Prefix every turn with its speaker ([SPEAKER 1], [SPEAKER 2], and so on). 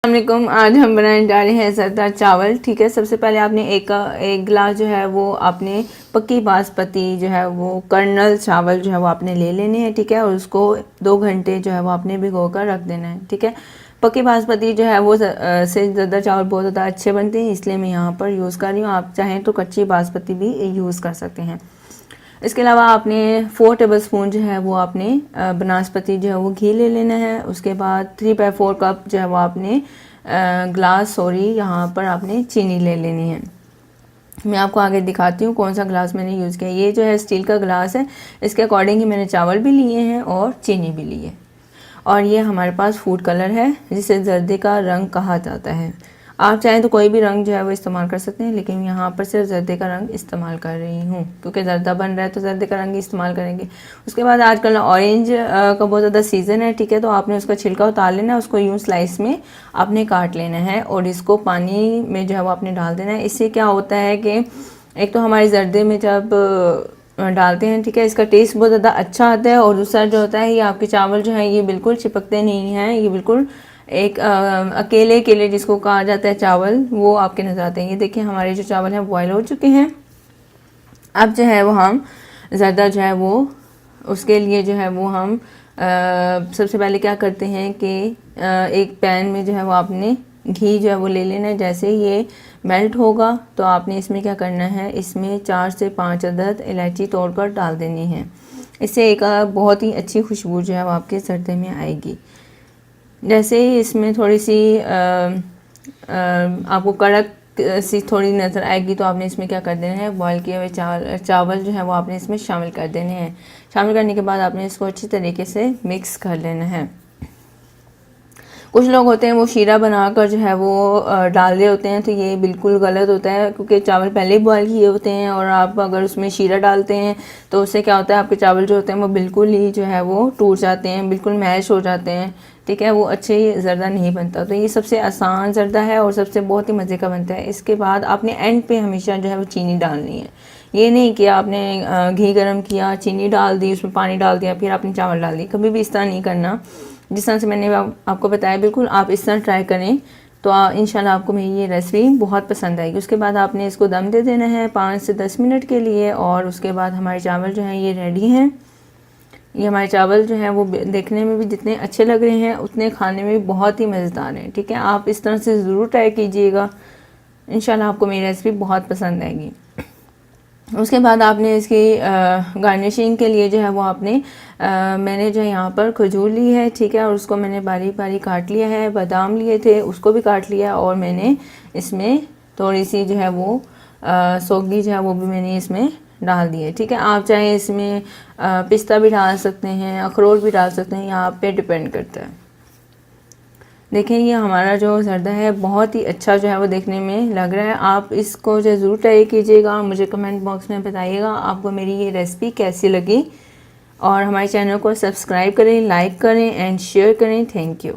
[SPEAKER 1] अस्सलामुअलैकुम। आज हम बनाने जा रहे हैं ज़रदा चावल। ठीक है, सबसे पहले आपने एक गिलास जो है वो आपने पक्की बासमती जो है वो कर्नल चावल जो है वो आपने ले लेने हैं। ठीक है, और उसको 2 घंटे जो है वो आपने भिगो कर रख देना है। ठीक है, पक्की बासमती जो है वो से ज़रदा चावल बहुत ज़्यादा अच्छे बनते हैं, इसलिए मैं यहाँ पर यूज़ कर रही हूँ। आप चाहें तो कच्ची बासमती भी यूज़ कर सकते हैं। इसके अलावा आपने 4 टेबलस्पून जो है वो आपने बनास्पति जो है वो घी ले लेना है। उसके बाद 3/4 कप जो है वो आपने यहाँ पर आपने चीनी ले लेनी है। मैं आपको आगे दिखाती हूँ कौन सा ग्लास मैंने यूज़ किया। ये जो है स्टील का ग्लास है, इसके अकॉर्डिंग ही मैंने चावल भी लिए हैं और चीनी भी ली है। और ये हमारे पास फूड कलर है जिसे जर्दे का रंग कहा जाता है। आप चाहें तो कोई भी रंग जो है वो इस्तेमाल कर सकते हैं, लेकिन यहाँ पर सिर्फ जर्दे का रंग इस्तेमाल कर रही हूँ क्योंकि जर्दा बन रहा है तो जर्दे का रंग ही इस्तेमाल करेंगे। उसके बाद आजकल ऑरेंज का बहुत ज़्यादा सीज़न है। ठीक है, तो आपने उसका छिलका उतार लेना है, उसको यूँ स्लाइस में आपने काट लेना है और इसको पानी में जो है वो आपने डाल देना है। इससे क्या होता है कि एक तो हमारे जर्दे में जब डालते हैं, ठीक है, इसका टेस्ट बहुत ज़्यादा अच्छा आता है और दूसरा जो होता है ये आपके चावल जो है ये बिल्कुल चिपकते नहीं हैं। ये बिल्कुल एक अकेले अकेले जिसको कहा जाता है चावल, वो आपके नज़र आते हैं। ये देखिए हमारे जो चावल हैं बॉयल हो चुके हैं। अब जो है वो हम ज़्यादा जो है वो उसके लिए जो है वो हम सबसे पहले क्या करते हैं कि एक पैन में जो है वो आपने घी जो है वो ले लेना है। जैसे ये मेल्ट होगा तो आपने इसमें क्या करना है, इसमें 4 से 5 अदद इलायची तोड़कर डाल देनी है। इससे एक बहुत ही अच्छी खुशबू जो है वो आपके जर्दे में आएगी। जैसे ही इसमें थोड़ी सी आपको कड़क सी थोड़ी नज़र आएगी तो आपने इसमें क्या कर देना है, बॉईल किए हुए चावल जो है वो आपने इसमें शामिल कर देने हैं। शामिल करने के बाद आपने इसको अच्छी तरीके से मिक्स कर लेना है। कुछ लोग होते हैं वो शीरा बनाकर जो है वो डाल रहे होते हैं, तो ये बिल्कुल गलत होता है क्योंकि चावल पहले ही बॉयल किए होते हैं और आप अगर उसमें शीरा डालते हैं तो उससे क्या होता है, आपके चावल जो होते हैं वो बिल्कुल ही जो है वो टूट जाते हैं, बिल्कुल मैश हो जाते हैं। ठीक है, वो अच्छे ही ज़रदा नहीं बनता। तो ये सबसे आसान ज़रदा है और सबसे बहुत ही मज़े का बनता है। इसके बाद आपने एंड पे हमेशा जो है वो चीनी डालनी है। ये नहीं कि आपने घी गर्म किया, चीनी डाल दी, उसमें पानी डाल दिया, फिर आपने चावल डाल दिए। कभी भी इस तरह नहीं करना। जिस तरह से मैंने आपको बताया बिल्कुल आप इस तरह ट्राई करें तो इंशाल्लाह आपको मेरी ये रेसिपी बहुत पसंद आएगी। उसके बाद आपने इसको दम दे देना है 5 से 10 मिनट के लिए और उसके बाद हमारे चावल जो हैं ये रेडी हैं। ये हमारे चावल जो हैं वो देखने में भी जितने अच्छे लग रहे हैं उतने खाने में भी बहुत ही मज़ेदार हैं। ठीक है, आप इस तरह से ज़रूर ट्राई कीजिएगा, इंशाल्लाह आपको मेरी रेसिपी बहुत पसंद आएगी। उसके बाद आपने इसकी गार्निशिंग के लिए जो है वो आपने मैंने जो यहाँ पर खजूर ली है। ठीक है, और उसको मैंने बारीक बारीक काट लिया है। बादाम लिए थे उसको भी काट लिया और मैंने इसमें थोड़ी सी जो है वो सौगी जो है वो भी मैंने इसमें डाल दी है। ठीक है, आप चाहे इसमें पिस्ता भी डाल सकते हैं, अखरोट भी डाल सकते हैं, यहाँ पे डिपेंड करता है। देखें ये हमारा जो ज़रदा है बहुत ही अच्छा जो है वो देखने में लग रहा है। आप इसको जो ज़रूर ट्राई कीजिएगा, मुझे कमेंट बॉक्स में बताइएगा आपको मेरी ये रेसिपी कैसी लगी। और हमारे चैनल को सब्सक्राइब करें, लाइक करें एंड शेयर करें। Thank you.